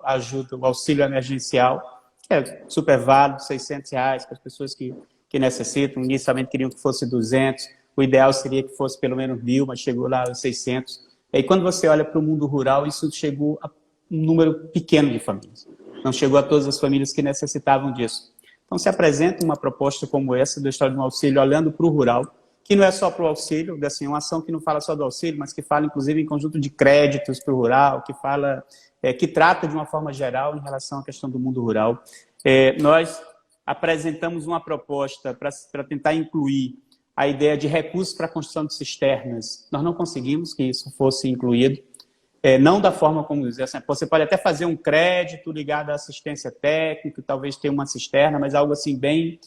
a ajuda, o auxílio emergencial, que é super válido, R$600 para as pessoas que necessitam. Inicialmente queriam que fosse 200, o ideal seria que fosse pelo menos 1.000, mas chegou lá aos 600. E quando você olha para o mundo rural, isso chegou a um número pequeno de famílias. Não chegou a todas as famílias que necessitavam disso. Então se apresenta uma proposta como essa, da história do auxílio, olhando para o rural, que não é só para o auxílio, assim, uma ação que não fala só do auxílio, mas que fala, inclusive, em conjunto de créditos para o rural, que trata de uma forma geral em relação à questão do mundo rural. Nós apresentamos uma proposta para tentar incluir a ideia de recursos para a construção de cisternas. Nós não conseguimos que isso fosse incluído, não da forma como dizer, assim, você pode até fazer um crédito ligado à assistência técnica, talvez ter uma cisterna, mas algo assim bem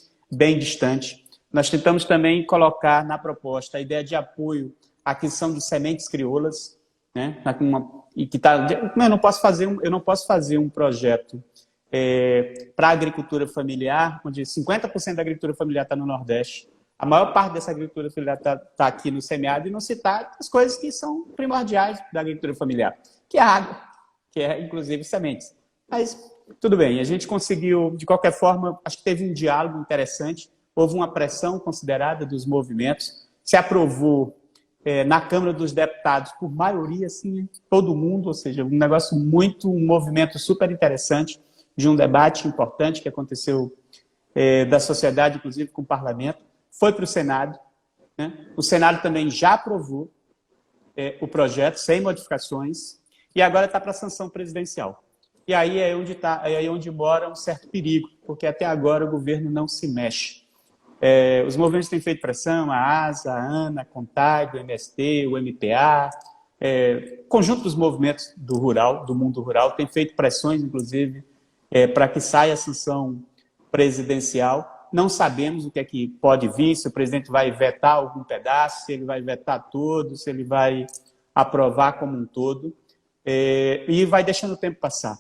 distante. Nós tentamos também colocar na proposta a ideia de apoio à aquisição de sementes crioulas, né? Eu não posso fazer um projeto para a agricultura familiar, onde 50% da agricultura familiar está no Nordeste. A maior parte dessa agricultura familiar está aqui no semiárido e não citar as coisas que são primordiais da agricultura familiar, que é a água, que é inclusive sementes. Mas tudo bem, a gente conseguiu, de qualquer forma, acho que teve um diálogo interessante. Houve uma pressão considerada dos movimentos, se aprovou na Câmara dos Deputados por maioria, assim, todo mundo, ou seja, um movimento super interessante, de um debate importante que aconteceu da sociedade, inclusive com o parlamento, foi para o Senado, né? O Senado também já aprovou o projeto, sem modificações, e agora está para a sanção presidencial. E aí é onde mora um certo perigo, porque até agora o governo não se mexe. Os movimentos têm feito pressão, a ASA, a ANA, a CONTAG, o MST, o MPA, conjunto dos movimentos do mundo rural, tem feito pressões, inclusive, para que saia a sanção presidencial. Não sabemos o que é que pode vir, se o presidente vai vetar algum pedaço, se ele vai vetar todo, se ele vai aprovar como um todo, e vai deixando o tempo passar.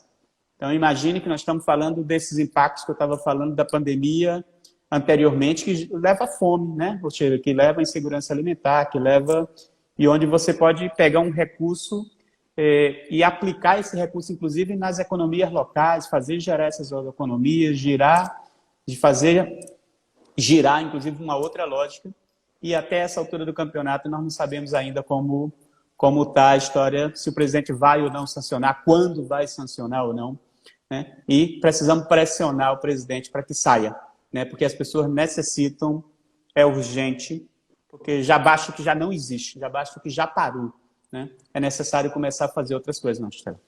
Então, imagine que nós estamos falando desses impactos que eu estava falando da pandemia anteriormente, que leva à fome, né? Ou seja, que leva à insegurança alimentar, e onde você pode pegar um recurso e aplicar esse recurso, inclusive, nas economias locais, fazer gerar essas economias, fazer girar, inclusive, uma outra lógica. E até essa altura do campeonato, nós não sabemos ainda como está a história, se o presidente vai ou não sancionar, quando vai sancionar ou não, né? E precisamos pressionar o presidente para que saia, né? Porque as pessoas necessitam, é urgente, porque já basta o que já não existe, já basta o que já parou, né? É necessário começar a fazer outras coisas, não, Estela?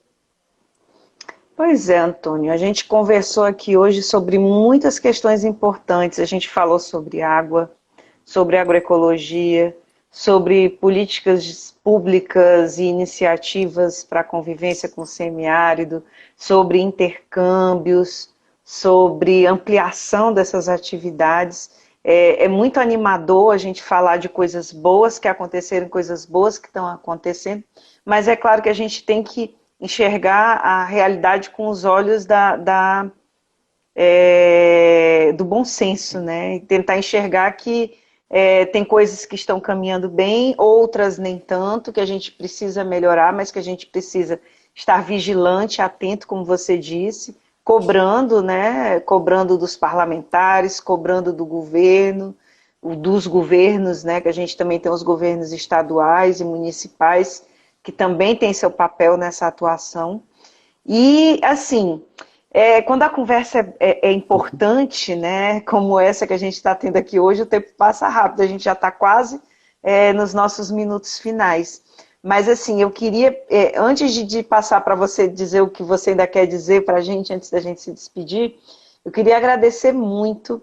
Pois é, Antônio, a gente conversou aqui hoje sobre muitas questões importantes, a gente falou sobre água, sobre agroecologia, sobre políticas públicas e iniciativas para a convivência com o semiárido, sobre intercâmbios, sobre ampliação dessas atividades. É muito animador a gente falar de coisas boas que aconteceram, coisas boas que estão acontecendo, mas é claro que a gente tem que enxergar a realidade com os olhos do bom senso, né? E tentar enxergar que tem coisas que estão caminhando bem, outras nem tanto, que a gente precisa melhorar, mas que a gente precisa estar vigilante, atento, como você disse, cobrando, né? Cobrando dos parlamentares, cobrando do governo, dos governos, né? Que a gente também tem os governos estaduais e municipais, que também tem seu papel nessa atuação. E, assim, quando a conversa é importante, né, como essa que a gente está tendo aqui hoje, o tempo passa rápido, a gente já está quase nos nossos minutos finais. Mas, assim, eu queria, antes de passar para você dizer o que você ainda quer dizer para a gente, antes da gente se despedir, eu queria agradecer muito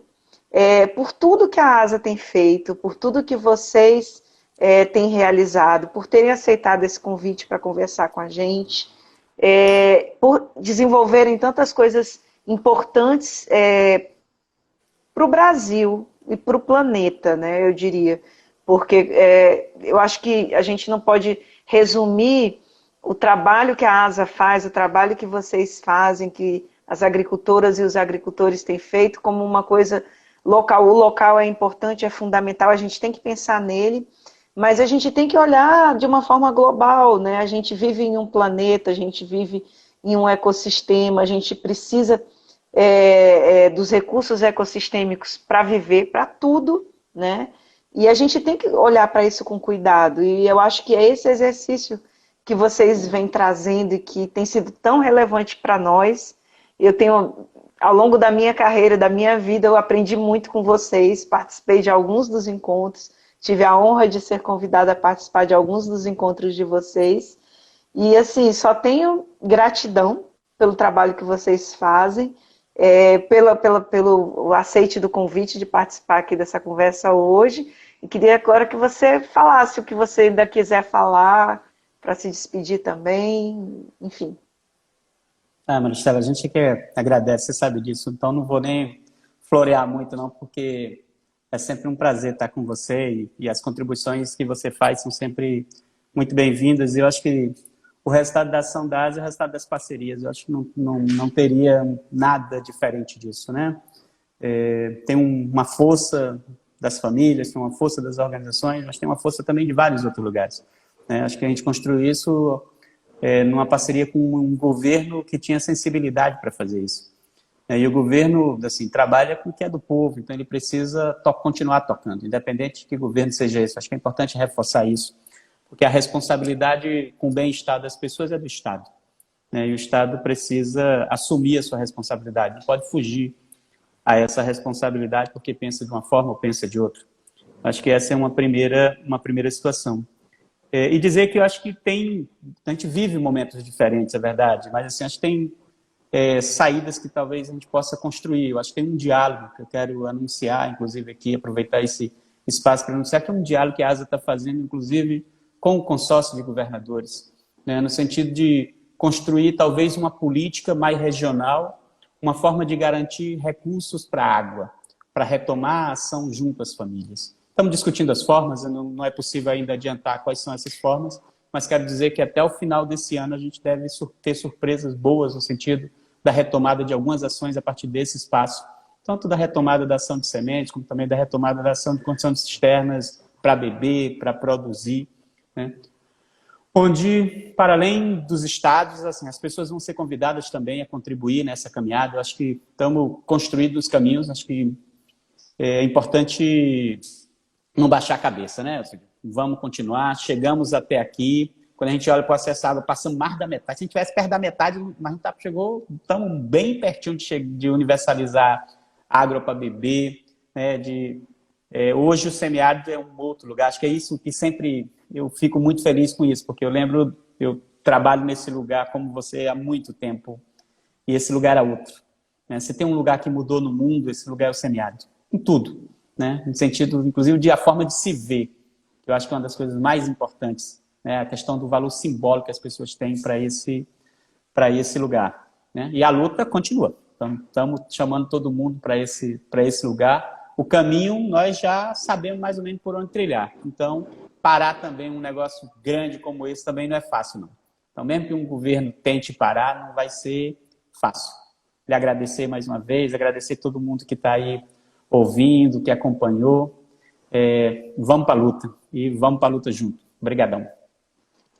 por tudo que a ASA tem feito, por tudo que vocês têm realizado, por terem aceitado esse convite para conversar com a gente, por desenvolverem tantas coisas importantes para o Brasil e para o planeta, né, eu diria. Porque eu acho que a gente não pode resumir o trabalho que a ASA faz, o trabalho que vocês fazem, que as agricultoras e os agricultores têm feito, como uma coisa local. O local é importante, é fundamental, a gente tem que pensar nele, mas a gente tem que olhar de uma forma global, né? A gente vive em um planeta, a gente vive em um ecossistema, a gente precisa dos recursos ecossistêmicos para viver, para tudo, né? E a gente tem que olhar para isso com cuidado, e eu acho que é esse exercício que vocês vêm trazendo e que tem sido tão relevante para nós. Eu tenho, ao longo da minha carreira, da minha vida, eu aprendi muito com vocês, participei de alguns dos encontros, tive a honra de ser convidada a participar de alguns dos encontros de vocês, e assim, só tenho gratidão pelo trabalho que vocês fazem, pelo aceite do convite de participar aqui dessa conversa hoje, e queria agora que você falasse o que você ainda quiser falar, para se despedir também, enfim. Maristela, a gente que agradece, você sabe disso, então não vou nem florear muito não, porque é sempre um prazer estar com você e as contribuições que você faz são sempre muito bem-vindas, e eu acho que o resultado da ação da ASA é o resultado das parcerias, eu acho que não teria nada diferente disso, né? Tem uma força das famílias, tem uma força das organizações, mas tem uma força também de vários outros lugares. Acho que a gente construiu isso numa parceria com um governo que tinha sensibilidade para fazer isso. E o governo, assim, trabalha com o que é do povo, então ele precisa continuar tocando, independente de que governo seja esse. Acho que é importante reforçar isso, porque a responsabilidade com o bem-estar das pessoas é do Estado. E o Estado precisa assumir a sua responsabilidade, não pode fugir a essa responsabilidade porque pensa de uma forma ou pensa de outra. Acho que essa é uma primeira situação. E dizer que eu acho que a gente vive momentos diferentes, é verdade, mas assim, acho que tem saídas que talvez a gente possa construir. Eu acho que tem um diálogo que eu quero anunciar, inclusive aqui, aproveitar esse espaço para anunciar, que é um diálogo que a ASA está fazendo, inclusive, com o consórcio de governadores, né, no sentido de construir talvez uma política mais regional, uma forma de garantir recursos para a água, para retomar a ação junto às famílias. Estamos discutindo as formas, não é possível ainda adiantar quais são essas formas, mas quero dizer que até o final desse ano a gente deve ter surpresas boas no sentido da retomada de algumas ações a partir desse espaço, tanto da retomada da ação de sementes, como também da retomada da ação de condição de cisternas para beber, para produzir, né? Onde, para além dos estados, assim, as pessoas vão ser convidadas também a contribuir nessa caminhada. Eu acho que estamos construindo os caminhos, acho que é importante não baixar a cabeça, né? Vamos continuar, chegamos até aqui. Quando a gente olha para o acesso à água, passamos mais da metade. Se a gente estivesse perto da metade, mas não estamos bem pertinho de universalizar água para beber, né? Hoje o semiárido é um outro lugar. Acho que é isso que sempre eu fico muito feliz com isso, porque eu trabalho nesse lugar como você há muito tempo, e esse lugar é outro, né? Você tem um lugar que mudou no mundo, esse lugar é o semiárido, em tudo, né? No sentido, inclusive, de a forma de se ver, Eu acho que é uma das coisas mais importantes, né? A questão do valor simbólico que as pessoas têm para esse lugar, né? E a luta continua. Estamos chamando todo mundo para esse lugar. O caminho nós já sabemos mais ou menos por onde trilhar. Então, parar também um negócio grande como esse também não é fácil, não. Então, mesmo que um governo tente parar, não vai ser fácil. Lhe agradecer mais uma vez, agradecer todo mundo que está aí ouvindo, que acompanhou. Vamos para a luta. E vamos para a luta junto. Obrigadão.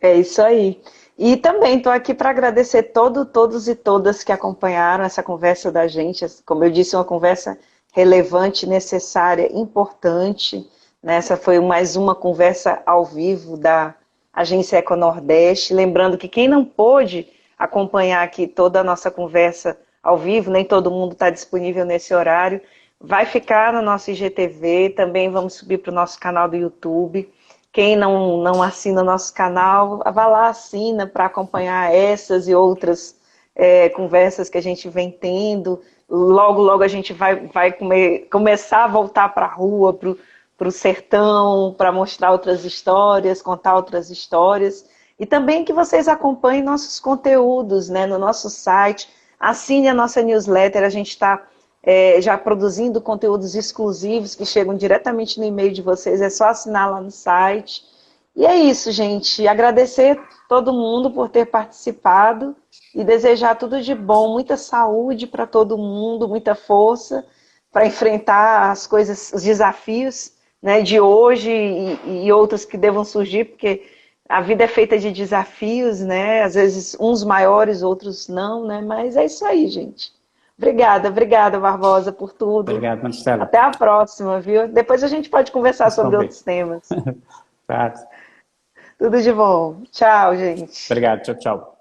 É isso aí. E também estou aqui para agradecer todos e todas que acompanharam essa conversa da gente. Como eu disse, uma conversa relevante, necessária, importante. Essa foi mais uma conversa ao vivo da Agência Eco Nordeste. Lembrando que quem não pôde acompanhar aqui toda a nossa conversa ao vivo, nem todo mundo está disponível nesse horário, vai ficar no nosso IGTV, também vamos subir para o nosso canal do YouTube. Quem não assina o nosso canal, vá lá, assina para acompanhar essas e outras conversas que a gente vem tendo. Logo, logo a gente vai começar a voltar para a rua, para o sertão, para mostrar outras histórias, contar outras histórias. E também que vocês acompanhem nossos conteúdos, né, no nosso site. Assine a nossa newsletter, a gente está já produzindo conteúdos exclusivos que chegam diretamente no e-mail de vocês, é só assinar lá no site. E é isso, gente. Agradecer todo mundo por ter participado e desejar tudo de bom, muita saúde para todo mundo, muita força para enfrentar as coisas, os desafios, né, de hoje e outros que devam surgir, porque a vida é feita de desafios, né? Às vezes uns maiores, outros não, né? Mas é isso aí, gente. Obrigada, Barbosa, por tudo. Obrigado, Marcelo. Até a próxima, viu? Depois a gente pode conversar sobre outros temas. Claro. Tudo de bom. Tchau, gente. Obrigado, tchau, tchau.